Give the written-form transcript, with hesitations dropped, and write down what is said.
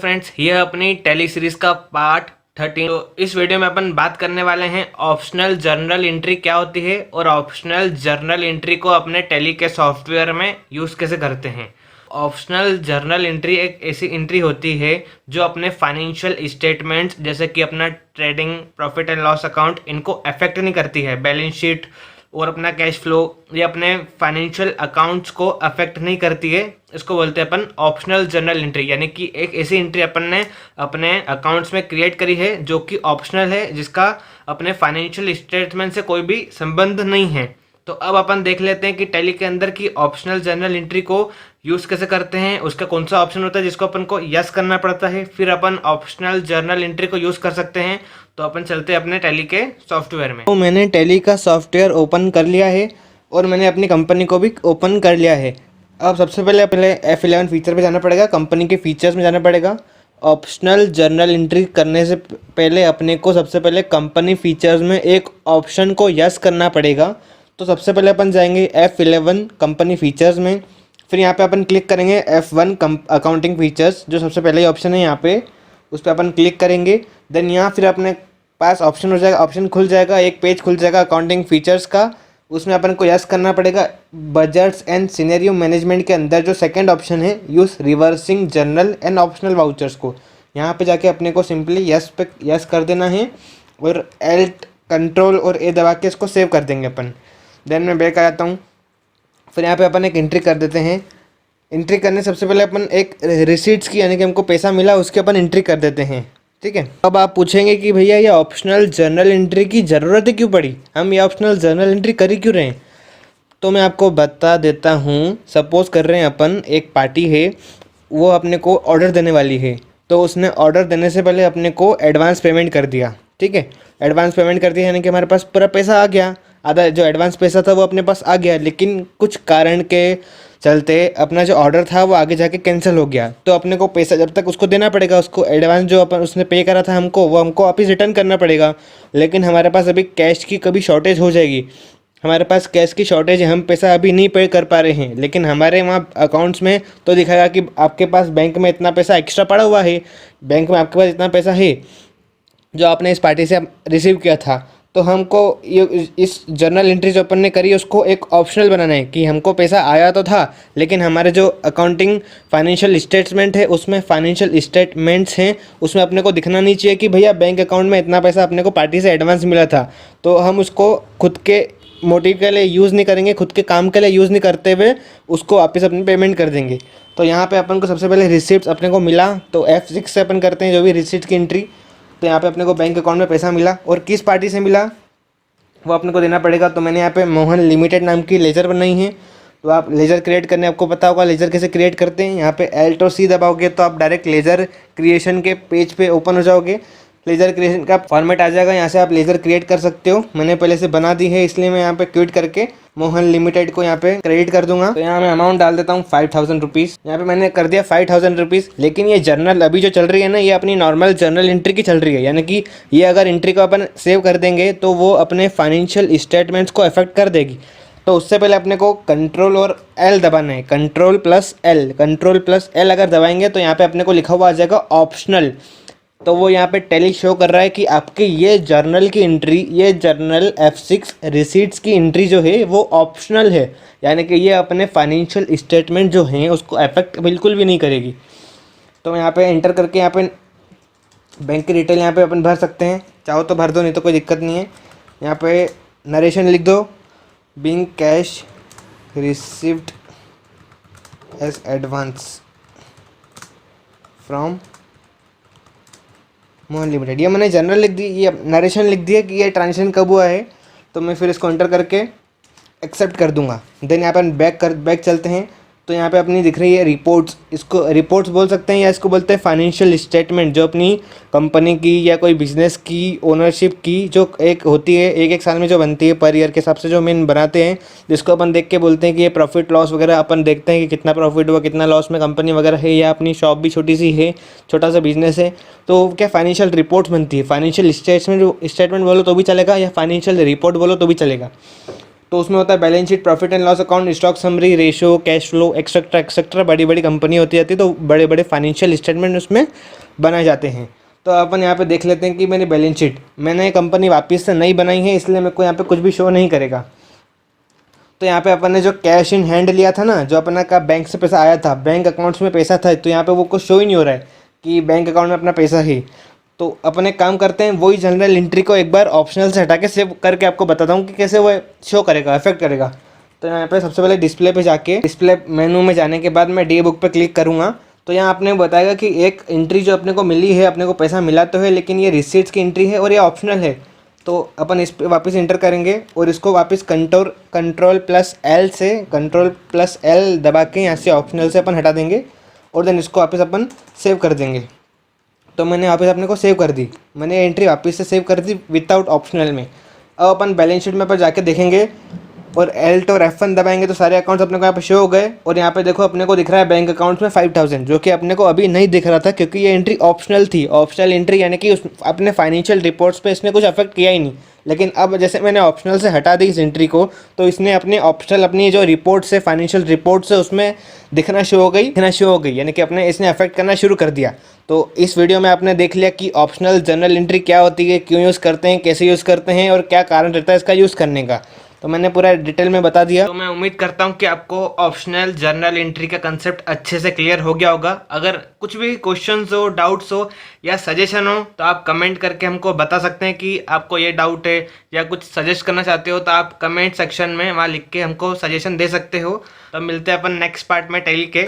Friends, ये है अपनी टेली सीरीज का पार्ट 13। तो इस वीडियो में अपन बात करने वाले हैं ऑप्शनल जर्नल एंट्री क्या होती है और ऑप्शनल जर्नल एंट्री को अपने टेली के सॉफ्टवेयर में यूज़ कैसे करते हैं। ऑप्शनल जर्नल एंट्री एक ऐसी एंट्री होती है जो अपने फाइनेंशियल स्टेटमेंट्स जैसे कि अपना trading profit and loss account इनको अफेक्ट नहीं करती है। बैलेंस शीट और अपना कैश फ्लो ये अपने फाइनेंशियल अकाउंट्स को अफेक्ट नहीं करती है। इसको बोलते हैं अपन ऑप्शनल जर्नल एंट्री, यानी कि एक ऐसी एंट्री अपन ने अपने अकाउंट्स में क्रिएट करी है जो कि ऑप्शनल है, जिसका अपने फाइनेंशियल स्टेटमेंट से कोई भी संबंध नहीं है। तो अब अपन देख लेते हैं कि टैली के अंदर की ऑप्शनल जर्नल एंट्री को यूज़ कैसे करते हैं, उसका कौन सा ऑप्शन होता है जिसको अपन को यस करना पड़ता है, फिर अपन ऑप्शनल जर्नल एंट्री को यूज़ कर सकते हैं। तो अपन चलते हैं अपने टैली के सॉफ्टवेयर में। तो मैंने टैली का सॉफ्टवेयर ओपन कर लिया है और मैंने अपनी कंपनी को भी ओपन कर लिया है। अब सबसे पहले F11 फीचर पे जाना पड़ेगा, कंपनी के फीचर्स में जाना पड़ेगा। ऑप्शनल जर्नल एंट्री करने से पहले अपने को सबसे पहले कंपनी फीचर्स में एक ऑप्शन को यस करना पड़ेगा। तो सबसे पहले अपन जाएंगे F11 कंपनी फीचर्स में, फिर यहाँ पे अपन क्लिक करेंगे F1 अकाउंटिंग फीचर्स, जो सबसे पहले ही ऑप्शन है यहाँ पे, उस पर अपन क्लिक करेंगे। देन यहाँ फिर अपने पास ऑप्शन हो जाएगा, ऑप्शन खुल जाएगा, एक पेज खुल जाएगा अकाउंटिंग फीचर्स का। उसमें अपन को यस करना पड़ेगा। बजट्स एंड सिनेरियो मैनेजमेंट के अंदर जो सेकंड ऑप्शन है, use reversing journal and optional vouchers को, यहाँ पे जाके अपने को सिंपली यस पे यस कर देना है और एल्ट कंट्रोल और ए दबा के इसको सेव कर देंगे अपन। देन मैं बैक आ जाता हूँ, फिर यहाँ पे अपन एक एंट्री कर देते हैं। एंट्री करने से सबसे पहले अपन एक रिसीट्स की, यानी कि हमको पैसा मिला उसकी अपन एंट्री कर देते हैं। ठीक है। अब आप पूछेंगे कि भैया ये ऑप्शनल जर्नल एंट्री की ज़रूरत क्यों पड़ी, हम ये ऑप्शनल जर्नल एंट्री कर ही क्यों रहे हैं। तो मैं आपको बता देता हूँ। सपोज़ कर रहे हैं अपन, एक पार्टी है, वो अपने को ऑर्डर देने वाली है, तो उसने ऑर्डर देने से पहले अपने को एडवांस पेमेंट कर दिया। ठीक है, एडवांस पेमेंट कर दिया यानी कि हमारे पास पूरा पैसा आ गया। आधा जो एडवांस पैसा था वो अपने पास आ गया, लेकिन कुछ कारण के चलते अपना जो ऑर्डर था वो आगे जाके कैंसिल हो गया। तो अपने को पैसा जब तक उसको देना पड़ेगा, उसको एडवांस जो अपन उसने पे करा था हमको, वो हमको वापस रिटर्न करना पड़ेगा। लेकिन हमारे पास अभी कैश की कभी शॉर्टेज हो जाएगी, हमारे पास कैश की शॉर्टेज है, हम पैसा अभी नहीं पे कर पा रहे हैं, लेकिन हमारे वहाँ अकाउंट्स में तो दिखाएगा कि आपके पास बैंक में इतना पैसा एक्स्ट्रा पड़ा हुआ है, बैंक में आपके पास इतना पैसा है जो आपने इस पार्टी से रिसीव किया था। तो हमको ये इस जर्नल एंट्री जो अपन ने करी है उसको एक ऑप्शनल बनाना है कि हमको पैसा आया तो था, लेकिन हमारे जो अकाउंटिंग फाइनेंशियल स्टेटमेंट है उसमें फाइनेंशियल स्टेटमेंट्स हैं, उसमें अपने को दिखना नहीं चाहिए कि भैया बैंक अकाउंट में इतना पैसा अपने को पार्टी से एडवांस मिला था। तो हम उसको खुद के मोटिव के लिए यूज़ नहीं करेंगे, खुद के काम के लिए यूज़ नहीं करते हुए उसको वापस अपनी पेमेंट कर देंगे। तो यहाँ पर अपन को सबसे पहले रिसिप्ट अपने को मिला, तो F6 से अपन करते हैं जो भी रिसिप्ट की एंट्री। तो यहाँ पे अपने को बैंक अकाउंट में पैसा मिला और किस पार्टी से मिला वो अपने को देना पड़ेगा। तो मैंने यहाँ पे मोहन लिमिटेड नाम की लेजर बनाई है। तो आप लेजर क्रिएट करने, आपको पता होगा लेजर कैसे क्रिएट करते हैं। यहाँ पे एल्ट और सी दबाओगे तो आप डायरेक्ट लेजर क्रिएशन के पेज पे ओपन हो जाओगे। लेजर क्रिएशन का फॉर्मेट आ जाएगा, यहाँ से आप लेजर क्रिएट कर सकते हो। मैंने पहले से बना दी है, इसलिए मैं यहाँ पे क्विट करके मोहन लिमिटेड को यहाँ पे क्रेडिट कर दूंगा। तो यहाँ मैं अमाउंट डाल देता हूँ 5000 रुपीज़। यहाँ पे मैंने कर दिया 5000 रुपीज़। लेकिन ये जर्नल अभी जो चल रही है ना, ये अपनी नॉर्मल जर्नल एंट्री की चल रही है, यानी कि ये अगर एंट्री को अपन सेव कर देंगे तो वो अपने फाइनेंशियल स्टेटमेंट्स को अफेक्ट कर देगी। तो उससे पहले अपने को कंट्रोल और एल दबाना है, कंट्रोल प्लस एल अगर दबाएंगे तो यहाँ पे अपने को लिखा हुआ आ जाएगा ऑप्शनल। तो वो यहाँ पे टैली शो कर रहा है कि आपके ये जर्नल की एंट्री, ये जर्नल F6 रिसीट्स की एंट्री जो है वो ऑप्शनल है, यानी कि ये अपने फाइनेंशियल स्टेटमेंट जो हैं उसको अफेक्ट बिल्कुल भी नहीं करेगी। तो यहाँ पे एंटर करके यहाँ पे बैंक की डिटेल यहाँ पे अपन भर सकते हैं, चाहो तो भर दो, नहीं तो कोई दिक्कत नहीं है। यहाँ पे नरेशन लिख दो, being cash received as advance from Mohan limited. ये मैंने जनरल लिख दी, ये नरेशन लिख दिया कि ये ट्रांजेक्शन कब हुआ है। तो मैं फिर इसको एंटर करके एक्सेप्ट कर दूंगा। देन यहाँ पर बैक चलते हैं। तो यहाँ पे अपनी दिख रही है रिपोर्ट्स, इसको रिपोर्ट्स बोल सकते हैं या इसको बोलते हैं फाइनेंशियल स्टेटमेंट, जो अपनी कंपनी की या कोई बिजनेस की ओनरशिप की जो एक होती है, एक साल में जो बनती है पर ईयर के हिसाब से जो मेन बनाते हैं, जिसको अपन देख के बोलते हैं कि ये प्रॉफिट लॉस वगैरह अपन देखते हैं कि कितना प्रॉफिट हुआ, कितना लॉस में कंपनी वगैरह है, या अपनी शॉप भी छोटी सी है, छोटा सा बिजनेस है, तो क्या फाइनेंशियल रिपोर्ट्स बनती है। फाइनेंशियल स्टेटमेंट बोलो तो भी चलेगा या फाइनेंशियल रिपोर्ट बोलो तो भी चलेगा। तो उसमें होता है balance sheet, profit and loss account, stock summary, ratio, cash flow, etcetera etcetera. बड़ी बड़ी कंपनी होती जाती है तो बड़े बड़े फाइनेंशियल स्टेटमेंट उसमें बनाए जाते हैं। तो अपन यहाँ पे देख लेते हैं कि मेरी बैलेंस शीट मैंने कंपनी वापस से नई बनाई है, इसलिए मेरे को यहाँ पे कुछ भी शो नहीं करेगा। तो यहाँ पे अपन ने जो कैश इन हैंड लिया था ना, जो अपना का बैंक से पैसा आया था, बैंक अकाउंट्स में पैसा था, तो यहाँ पे वो कुछ शो ही नहीं हो रहा है कि बैंक अकाउंट में अपना पैसा है। तो अपन एक काम करते हैं, वही जनरल एंट्री को एक बार ऑप्शनल से हटा के सेव करके आपको बताता हूँ कि कैसे वो शो करेगा, इफेक्ट करेगा। तो यहाँ पे सबसे पहले डिस्प्ले पे जाके, डिस्प्ले मेनू में जाने के बाद मैं डी बुक पे क्लिक करूँगा तो यहाँ आपने बताएगा कि एक एंट्री जो अपने को मिली है, अपने को पैसा मिला तो है, लेकिन ये रिसीट्स की एंट्री है और ये ऑप्शनल है। तो अपन इस पे वापस इंटर करेंगे और इसको वापस कंट्रोल प्लस एल दबा के यहाँ से ऑप्शनल से अपन हटा देंगे और देन इसको वापस अपन सेव कर देंगे। तो मैंने वापस अपने को सेव कर दी, मैंने एंट्री वापस से सेव कर दी विदाउट ऑप्शनल में। अब अपन बैलेंस शीट में पर जाके देखेंगे और Alt और F1 दबाएंगे तो सारे अकाउंट्स अपने को यहाँ पे शो हो गए। और यहाँ पे देखो अपने को दिख रहा है बैंक अकाउंट्स में 5000, जो कि अपने को अभी नहीं दिख रहा था क्योंकि ये एंट्री ऑप्शनल थी। ऑप्शनल एंट्री यानी कि उस अपने फाइनेंशियल रिपोर्ट्स पे इसने कुछ अफेक्ट किया ही नहीं। लेकिन अब जैसे मैंने ऑप्शनल से हटा दी इस एंट्री को, तो इसने अपने ऑप्शनल अपनी जो रिपोर्ट्स है, फाइनेंशियल रिपोर्ट्स है, उसमें दिखना शुरू हो गई यानी कि अपने इसने अफेक्ट करना शुरू कर दिया। तो इस वीडियो में आपने देख लिया कि ऑप्शनल जर्नल एंट्री क्या होती है, क्यों यूज़ करते हैं, कैसे यूज़ करते हैं और क्या कारण रहता है इसका यूज़ करने का। तो मैंने पूरा डिटेल में बता दिया। तो मैं उम्मीद करता हूँ कि आपको ऑप्शनल जर्नल एंट्री का कंसेप्ट अच्छे से क्लियर हो गया होगा। अगर कुछ भी क्वेश्चंस हो, डाउट्स हो या सजेशन हो तो आप कमेंट करके हमको बता सकते हैं कि आपको ये डाउट है या कुछ सजेस्ट करना चाहते हो, तो आप कमेंट सेक्शन में वहाँ लिख के हमको सजेशन दे सकते हो। तो मिलते हैं अपन नेक्स्ट पार्ट में टैली के।